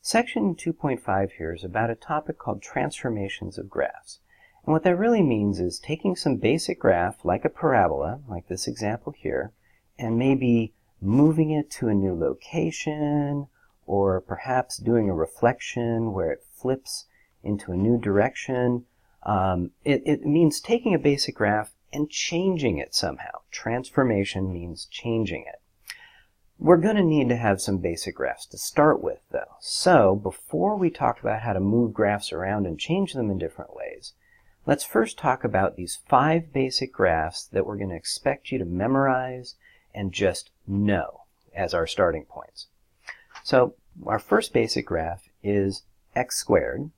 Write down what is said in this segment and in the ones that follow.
Section 2.5 here is about a topic called transformations of graphs. And what that really means is taking some basic graph, like a parabola, like this example here, and maybe moving it to a new location, or perhaps doing a reflection where it flips into a new direction. It means taking a basic graph and changing it somehow. Transformation means changing it. We're going to need to have some basic graphs to start with, though. So before we talk about how to move graphs around and change them in different ways, let's first talk about these 5 basic graphs that we're going to expect you to memorize and just know as our starting points. So our first basic graph is x squared,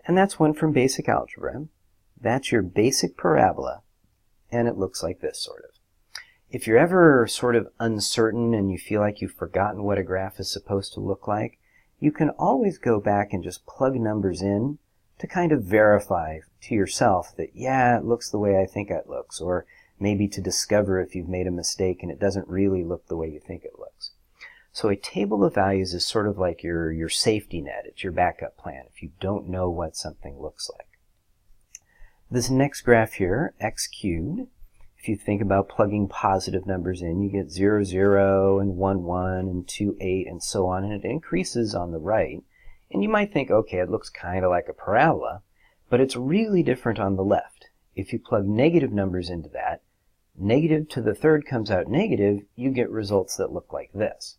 and that's one from basic algebra. That's your basic parabola, and it looks like this, sort of. If you're ever sort of uncertain and you feel like you've forgotten what a graph is supposed to look like, you can always go back and just plug numbers in to kind of verify to yourself that, yeah, it looks the way I think it looks, or maybe to discover if you've made a mistake and it doesn't really look the way you think it looks. So a table of values is sort of like your safety net. It's your backup plan if you don't know what something looks like. This next graph here, x cubed, if you think about plugging positive numbers in, you get 0, 0, and 1, 1, and 2, 8, and so on, and it increases on the right. And you might think, okay, it looks kind of like a parabola, but it's really different on the left. If you plug negative numbers into that, negative to the third comes out negative, you get results that look like this.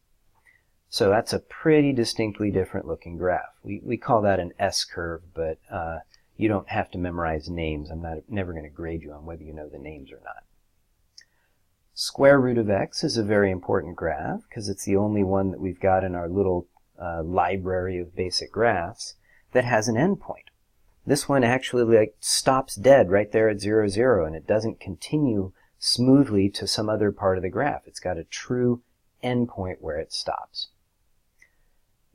So that's a pretty distinctly different looking graph. We call that an S-curve, but you don't have to memorize names. I'm never going to grade you on whether you know the names or not. Square root of x is a very important graph because it's the only one that we've got in our little library of basic graphs that has an endpoint. This one actually stops dead right there at 0, 0, and it doesn't continue smoothly to some other part of the graph. It's got a true endpoint where it stops.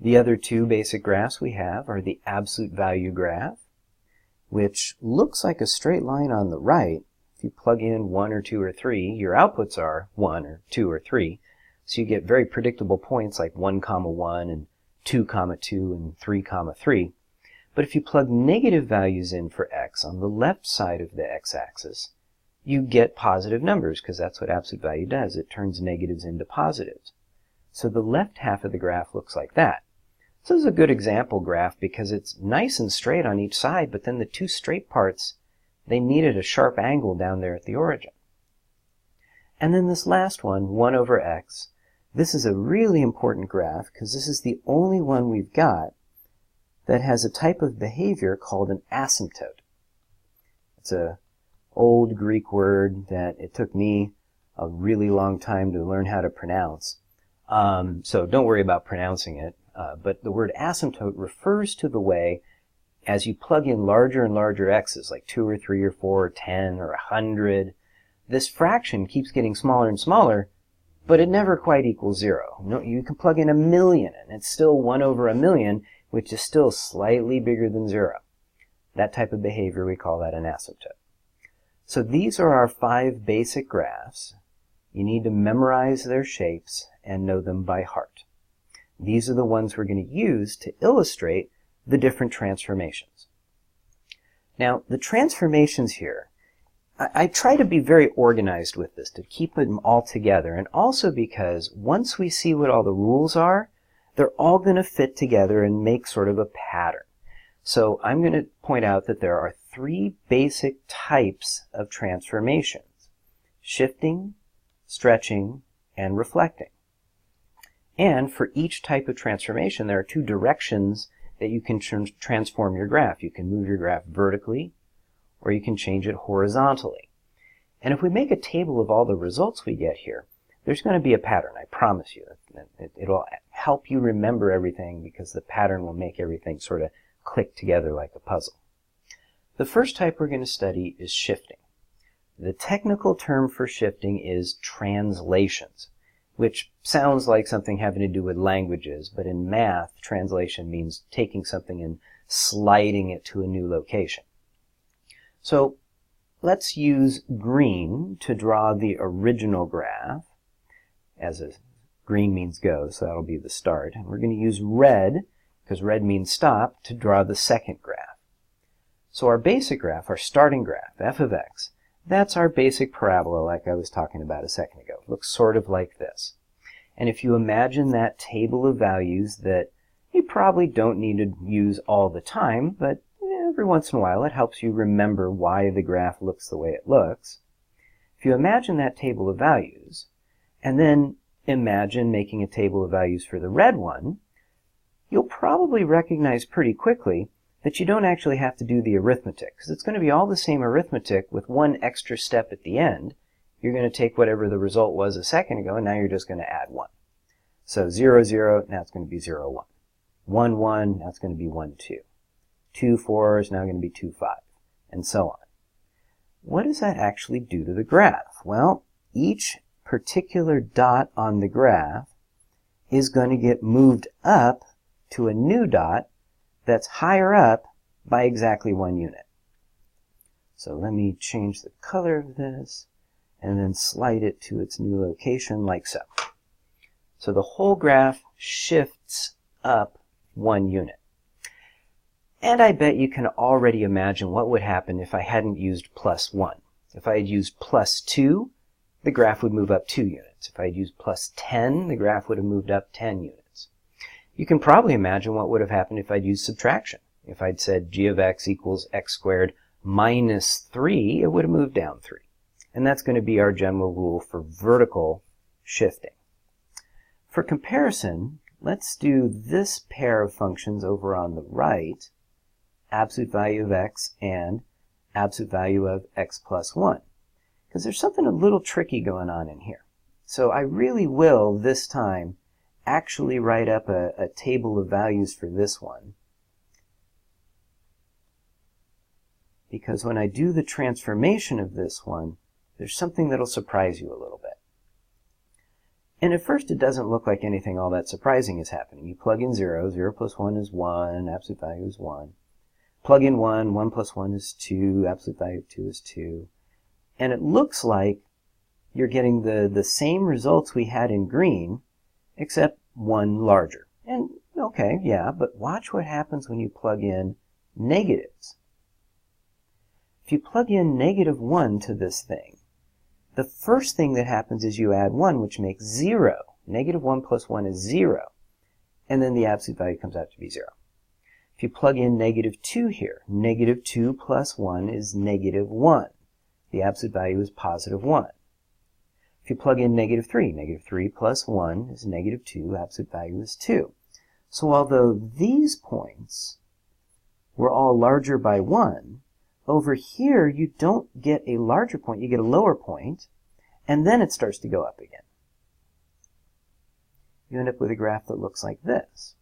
The other 2 basic graphs we have are the absolute value graph, which looks like a straight line on the right. If you plug in 1 or 2 or 3, your outputs are 1 or 2 or 3. So you get very predictable points like 1, 1, and 2, 2, and 3, 3. But if you plug negative values in for x on the left side of the x-axis, you get positive numbers because that's what absolute value does. It turns negatives into positives. So the left half of the graph looks like that. So this is a good example graph because it's nice and straight on each side, but then the 2 straight parts, they needed a sharp angle down there at the origin. And then this last one, 1 over x, this is a really important graph because this is the only one we've got that has a type of behavior called an asymptote. It's an old Greek word that it took me a really long time to learn how to pronounce. So don't worry about pronouncing it. But the word asymptote refers to the way as you plug in larger and larger x's, like 2 or 3 or 4 or 10 or 100, this fraction keeps getting smaller and smaller, but it never quite equals 0. No, you can plug in 1,000,000, and it's still 1 over 1,000,000, which is still slightly bigger than 0. That type of behavior, we call that an asymptote. So these are our 5 basic graphs. You need to memorize their shapes and know them by heart. These are the ones we're going to use to illustrate the different transformations. Now, the transformations here, I try to be very organized with this, to keep them all together, and also because once we see what all the rules are, they're all going to fit together and make sort of a pattern. So I'm going to point out that there are 3 basic types of transformations: shifting, stretching, and reflecting. And for each type of transformation, there are 2 directions that you can transform your graph. You can move your graph vertically, or you can change it horizontally. And if we make a table of all the results we get here, there's going to be a pattern, I promise you. It'll help you remember everything because the pattern will make everything sort of click together like a puzzle. The first type we're going to study is shifting. The technical term for shifting is translations, which sounds like something having to do with languages, but in math, translation means taking something and sliding it to a new location. So let's use green to draw the original graph, as green means go, so that'll be the start. And we're going to use red because red means stop, to draw the second graph. So our basic graph, our starting graph, f of x, that's our basic parabola like I was talking about a second ago. It looks sort of like this. And if you imagine that table of values that you probably don't need to use all the time, but every once in a while it helps you remember why the graph looks the way it looks. If you imagine that table of values, and then imagine making a table of values for the red one, you'll probably recognize pretty quickly that you don't actually have to do the arithmetic, because it's going to be all the same arithmetic with one extra step at the end. You're going to take whatever the result was a second ago, and now you're just going to add 1. So 0, 0, now it's going to be 0, 1. 1, 1, now it's going to be 1, 2. 2, 4 is now going to be 2, 5, and so on. What does that actually do to the graph? Well, each particular dot on the graph is going to get moved up to a new dot that's higher up by exactly 1 unit. So let me change the color of this and then slide it to its new location like so. So the whole graph shifts up 1 unit. And I bet you can already imagine what would happen if I hadn't used plus 1. If I had used plus 2, the graph would move up 2 units. If I had used plus 10, the graph would have moved up 10 units. You can probably imagine what would have happened if I'd used subtraction. If I'd said g of x equals x squared minus 3, it would have moved down 3. And that's going to be our general rule for vertical shifting. For comparison, let's do this pair of functions over on the right, absolute value of x and absolute value of x plus 1. Because there's something a little tricky going on in here. So I really will, this time, actually write up a table of values for this one. Because when I do the transformation of this one, there's something that'll surprise you a little bit. And at first it doesn't look like anything all that surprising is happening. You plug in 0, 0 plus 1 is 1, absolute value is 1. Plug in 1, 1 plus 1 is 2, absolute value of 2 is 2. And it looks like you're getting the same results we had in green, except 1 larger. And okay, yeah, but watch what happens when you plug in negatives. If you plug in negative 1 to this thing, the first thing that happens is you add 1, which makes 0. Negative 1 plus 1 is 0. And then the absolute value comes out to be 0. If you plug in negative 2 here, negative 2 plus 1 is negative 1. The absolute value is positive 1. If you plug in negative 3 plus 1 is negative 2, absolute value is 2. So although these points were all larger by 1, over here you don't get a larger point, you get a lower point, and then it starts to go up again. You end up with a graph that looks like this.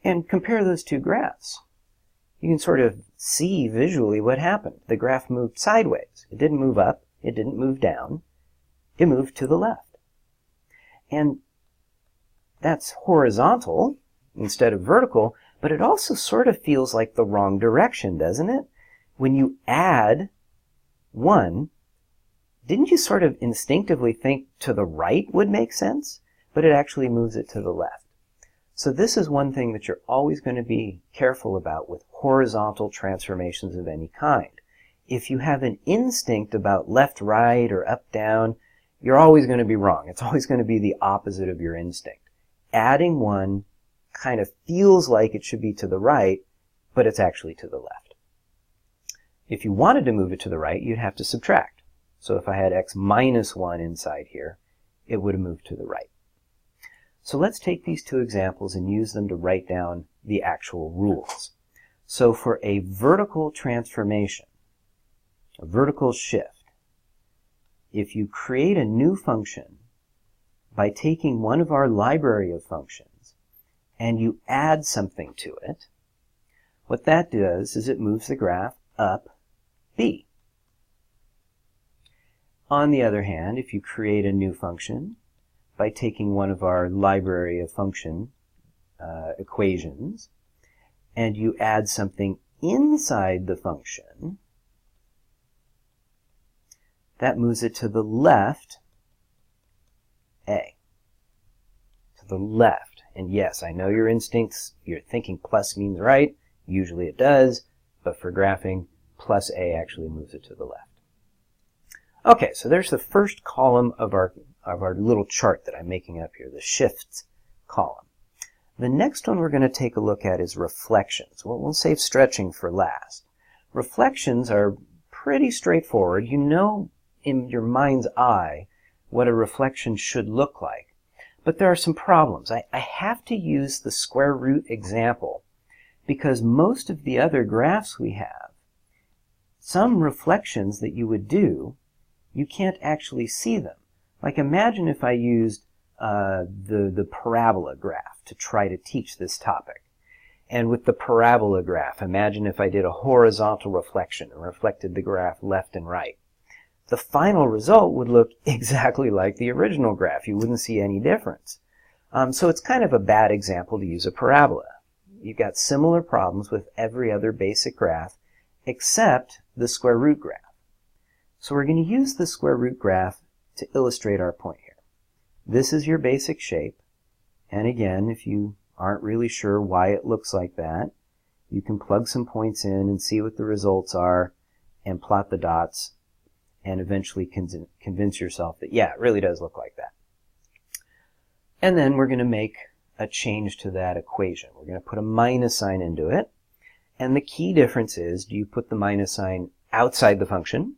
And compare those two graphs. You can sort of see visually what happened. The graph moved sideways. It didn't move up. It didn't move down. It moved to the left. And that's horizontal instead of vertical, but it also sort of feels like the wrong direction, doesn't it? When you add 1, didn't you sort of instinctively think to the right would make sense? But it actually moves it to the left. So this is one thing that you're always going to be careful about with horizontal transformations of any kind. If you have an instinct about left, right, or up, down, you're always going to be wrong. It's always going to be the opposite of your instinct. Adding 1 kind of feels like it should be to the right, but it's actually to the left. If you wanted to move it to the right, you'd have to subtract. So if I had x minus 1 inside here, it would have moved to the right. So let's take these two examples and use them to write down the actual rules. So for a vertical transformation, a vertical shift, if you create a new function by taking one of our library of functions and you add something to it, what that does is it moves the graph up b. On the other hand, if you create a new function by taking one of our library of function equations and you add something inside the function, that moves it to the left a. To the left. And yes, I know your instincts, you're thinking plus means right. Usually it does, but for graphing, plus A actually moves it to the left. Okay, so there's the first column of our little chart that I'm making up here, the shifts column. The next one we're going to take a look at is reflections. Well, we'll save stretching for last. Reflections are pretty straightforward. You know in your mind's eye what a reflection should look like. But there are some problems. I have to use the square root example because most of the other graphs we have, some reflections that you would do, you can't actually see them. Like imagine if I used the parabola graph to try to teach this topic. And with the parabola graph, imagine if I did a horizontal reflection and reflected the graph left and right. The final result would look exactly like the original graph. You wouldn't see any difference. So it's kind of a bad example to use a parabola. You've got similar problems with every other basic graph except the square root graph. So we're going to use the square root graph to illustrate our point here. This is your basic shape. And again, if you aren't really sure why it looks like that, you can plug some points in and see what the results are and plot the dots and eventually convince yourself that, yeah, it really does look like that. And then we're going to make a change to that equation. We're going to put a minus sign into it. And the key difference is, do you put the minus sign outside the function,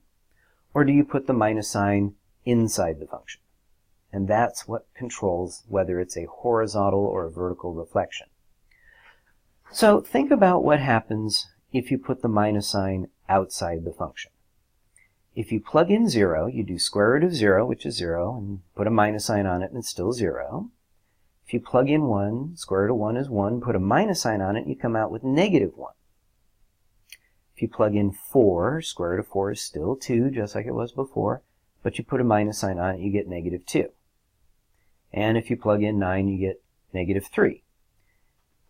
or do you put the minus sign inside the function? And that's what controls whether it's a horizontal or a vertical reflection. So think about what happens if you put the minus sign outside the function. If you plug in 0, you do square root of 0, which is 0, and put a minus sign on it, and it's still 0. If you plug in 1, square root of 1 is 1, put a minus sign on it, and you come out with negative 1. If you plug in 4, square root of 4 is still 2, just like it was before, but you put a minus sign on it, you get negative 2. And if you plug in 9, you get negative 3.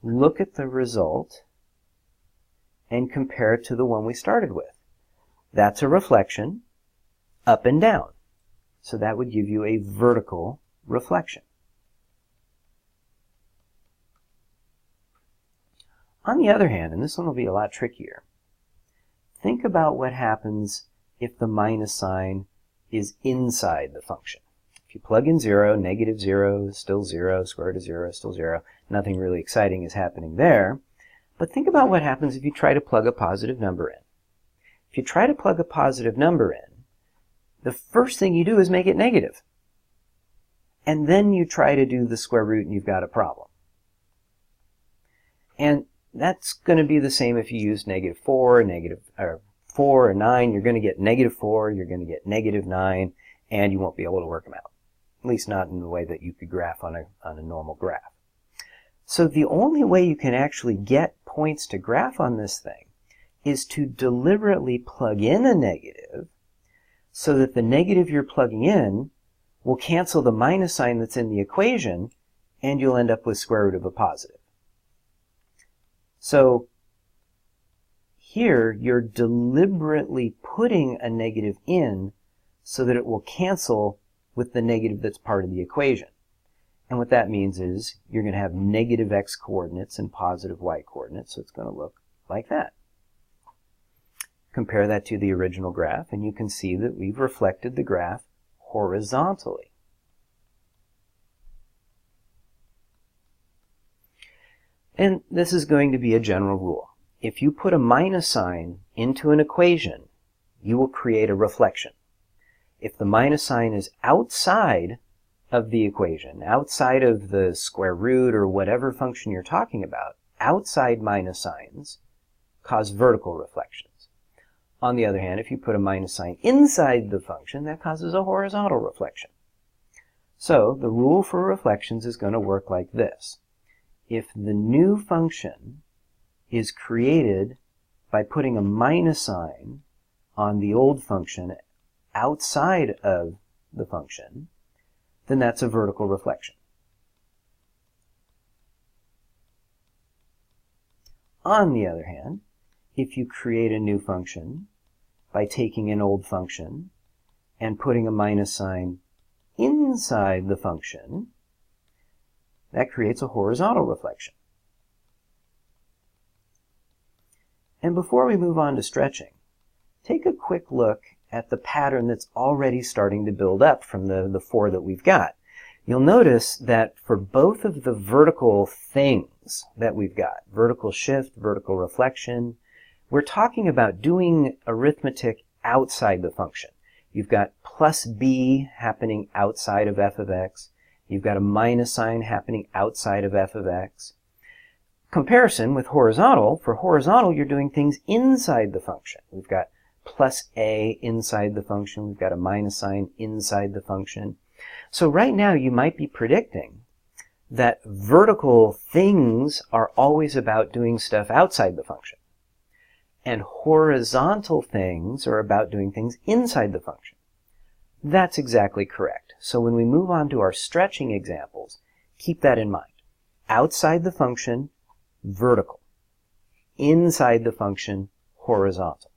Look at the result and compare it to the one we started with. That's a reflection up and down. So that would give you a vertical reflection. On the other hand, and this one will be a lot trickier, think about what happens if the minus sign is inside the function. If you plug in 0, negative 0 is still 0, square root of 0 is still 0. Nothing really exciting is happening there. But think about what happens if you try to plug a positive number in. If you try to plug a positive number in, the first thing you do is make it negative. And then you try to do the square root and you've got a problem. And that's going to be the same if you use negative 4, or 4 or 9. You're going to get negative 4, you're going to get negative 9, and you won't be able to work them out. At least not in the way that you could graph on a normal graph. So the only way you can actually get points to graph on this thing is to deliberately plug in a negative so that the negative you're plugging in will cancel the minus sign that's in the equation, and you'll end up with square root of a positive. So here you're deliberately putting a negative in so that it will cancel with the negative that's part of the equation. And what that means is you're going to have negative x coordinates and positive y coordinates, so it's going to look like that. Compare that to the original graph, and you can see that we've reflected the graph horizontally. And this is going to be a general rule. If you put a minus sign into an equation, you will create a reflection. If the minus sign is outside of the equation, outside of the square root or whatever function you're talking about, outside minus signs cause vertical reflections. On the other hand, if you put a minus sign inside the function, that causes a horizontal reflection. So the rule for reflections is going to work like this. If the new function is created by putting a minus sign on the old function outside of the function, then that's a vertical reflection. On the other hand, if you create a new function by taking an old function and putting a minus sign inside the function, That creates a horizontal reflection. And before we move on to stretching, take a quick look at the pattern that's already starting to build up from the four that we've got. You'll notice that for both of the vertical things that we've got, vertical shift, vertical reflection, we're talking about doing arithmetic outside the function. You've got plus b happening outside of f of x. You've got a minus sign happening outside of f of x. Comparison with horizontal, for horizontal you're doing things inside the function. We've got plus a inside the function. We've got a minus sign inside the function. So right now you might be predicting that vertical things are always about doing stuff outside the function, and horizontal things are about doing things inside the function. That's exactly correct. So when we move on to our stretching examples, keep that in mind. Outside the function, vertical. Inside the function, horizontal.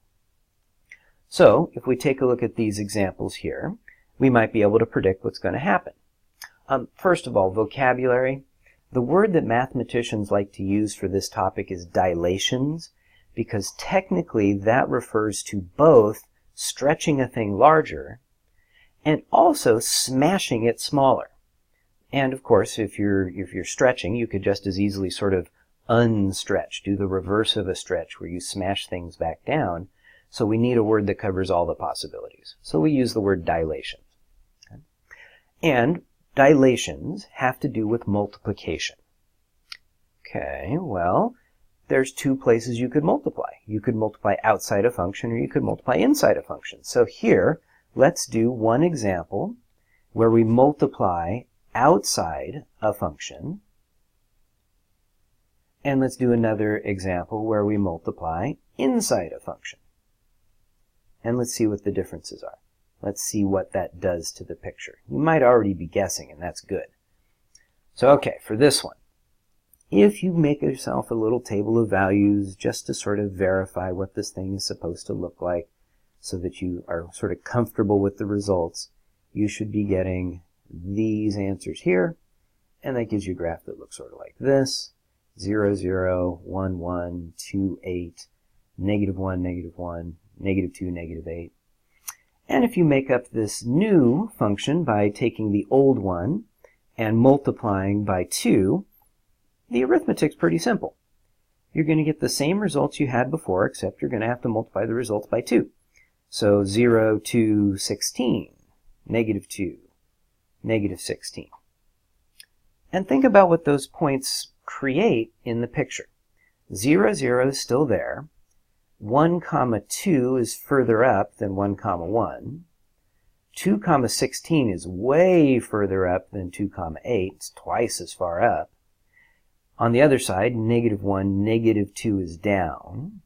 So if we take a look at these examples here, we might be able to predict what's going to happen. First of all, vocabulary. The word that mathematicians like to use for this topic is dilations, because technically that refers to both stretching a thing larger and also smashing it smaller. And of course, if you're stretching, you could just as easily sort of unstretch, do the reverse of a stretch where you smash things back down. So we need a word that covers all the possibilities. So we use the word dilations. Okay. And dilations have to do with multiplication. Okay, well, there's two places you could multiply. You could multiply outside a function or you could multiply inside a function. So here, let's do one example where we multiply outside a function. And let's do another example where we multiply inside a function. And let's see what the differences are. Let's see what that does to the picture. You might already be guessing, and that's good. So, okay, for this one, if you make yourself a little table of values just to sort of verify what this thing is supposed to look like so that you are sort of comfortable with the results, you should be getting these answers here, and that gives you a graph that looks sort of like this: 0, 0, 1, 1, 2, 8, negative 1, negative 1, negative 2, negative 8. And if you make up this new function by taking the old one and multiplying by 2, the arithmetic's pretty simple. You're going to get the same results you had before, except you're going to have to multiply the results by 2. So 0, 2, 16, negative 2, negative 16. And think about what those points create in the picture. 0, 0 is still there. 1, 2 is further up than 1, 1. 2, 16 is way further up than 2, 8. It's twice as far up. On the other side, negative 1, negative 2 is down.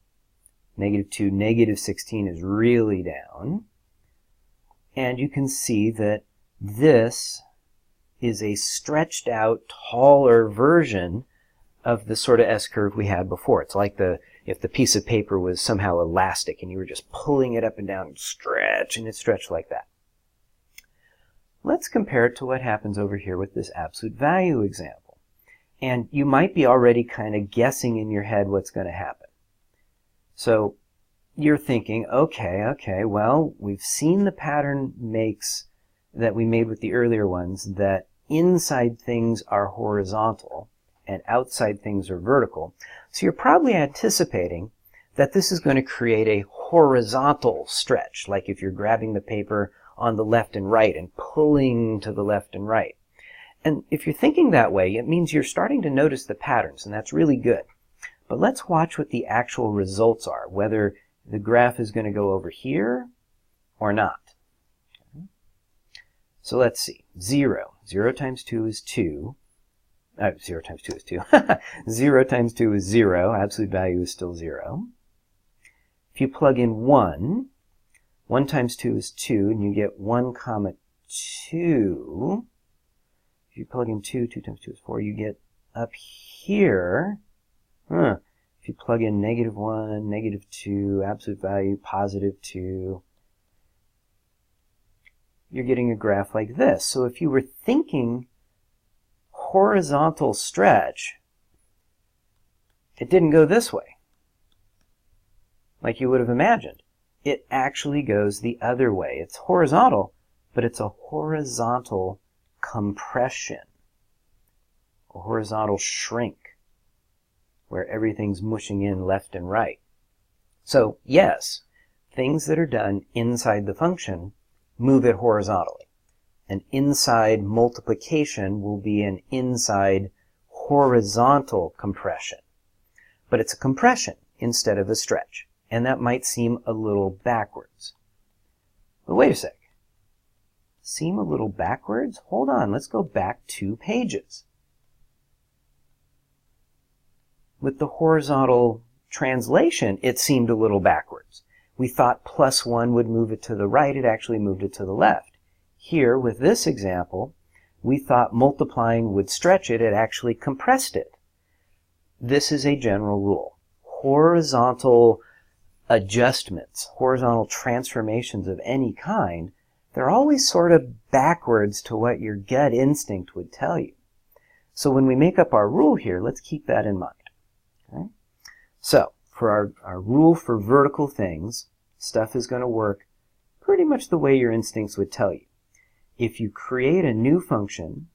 Negative 2, negative 16 is really down. And you can see that this is a stretched out, taller version of the sort of S-curve we had before. It's like if the piece of paper was somehow elastic and you were just pulling it up and down and it stretched like that. Let's compare it to what happens over here with this absolute value example. And you might be already kind of guessing in your head what's going to happen. So you're thinking, okay, well, we've seen the pattern that we made with the earlier ones, that inside things are horizontal and outside things are vertical. So you're probably anticipating that this is going to create a horizontal stretch, like if you're grabbing the paper on the left and right and pulling to the left and right. And if you're thinking that way, it means you're starting to notice the patterns, and that's really good. But let's watch what the actual results are, whether the graph is going to go over here or not. So let's see. 0. 0 times 2 is 2. 0 times 2 is 2. 0 times 2 is 0. Absolute value is still 0. If you plug in 1, 1 times 2 is 2, and you get 1, 2. If you plug in 2, 2 times 2 is 4, you get up here. If you plug in negative 1, negative 2, absolute value, positive 2, you're getting a graph like this. So if you were thinking horizontal stretch, it didn't go this way, like you would have imagined. It actually goes the other way. It's horizontal, but it's a horizontal compression, a horizontal shrink, where everything's mushing in left and right. So, yes, things that are done inside the function move it horizontally. An inside multiplication will be an inside horizontal compression. But it's a compression instead of a stretch, and that might seem a little backwards. But wait a sec. Seem a little backwards? Hold on, let's go back 2 pages. With the horizontal translation, it seemed a little backwards. We thought +1 would move it to the right, it actually moved it to the left. Here, with this example, we thought multiplying would stretch it, it actually compressed it. This is a general rule. Horizontal adjustments, horizontal transformations of any kind, they're always sort of backwards to what your gut instinct would tell you. So when we make up our rule here, let's keep that in mind. Okay? So, for our rule for vertical things, stuff is going to work pretty much the way your instincts would tell you. If you create a new function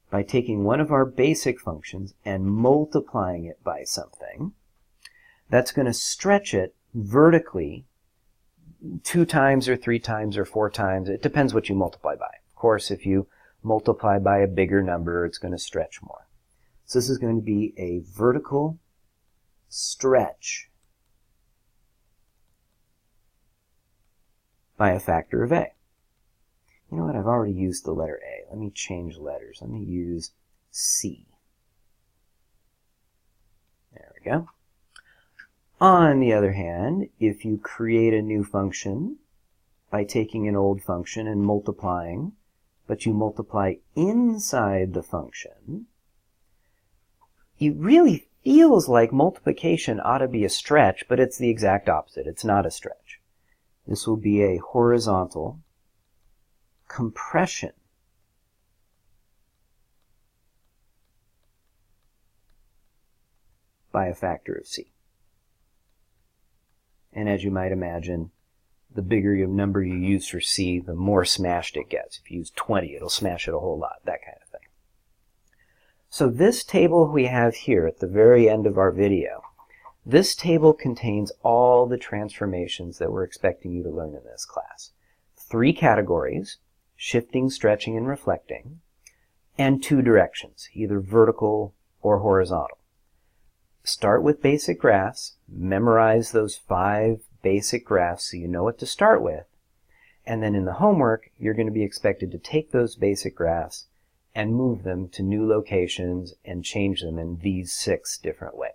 by taking one of our basic functions and multiplying it by something, that's going to stretch it vertically 2 times or 3 times or 4 times. It depends what you multiply by. Of course, if you multiply by a bigger number, it's going to stretch more. So this is going to be a vertical stretch by a factor of a. You know what? I've already used the letter A. Let me change letters. Let me use C. There we go. On the other hand, if you create a new function by taking an old function and multiplying, but you multiply inside the function, it really feels like multiplication ought to be a stretch, but it's the exact opposite. It's not a stretch. This will be a horizontal compression by a factor of C. And as you might imagine, the bigger number you use for C, the more smashed it gets. If you use 20, it'll smash it a whole lot, that kind of thing. So this table we have here at the very end of our video, this table contains all the transformations that we're expecting you to learn in this class. 3 categories: shifting, stretching, and reflecting, and 2 directions, either vertical or horizontal. Start with basic graphs, memorize those 5 basic graphs so you know what to start with, and then in the homework, you're going to be expected to take those basic graphs and move them to new locations and change them in these 6 different ways.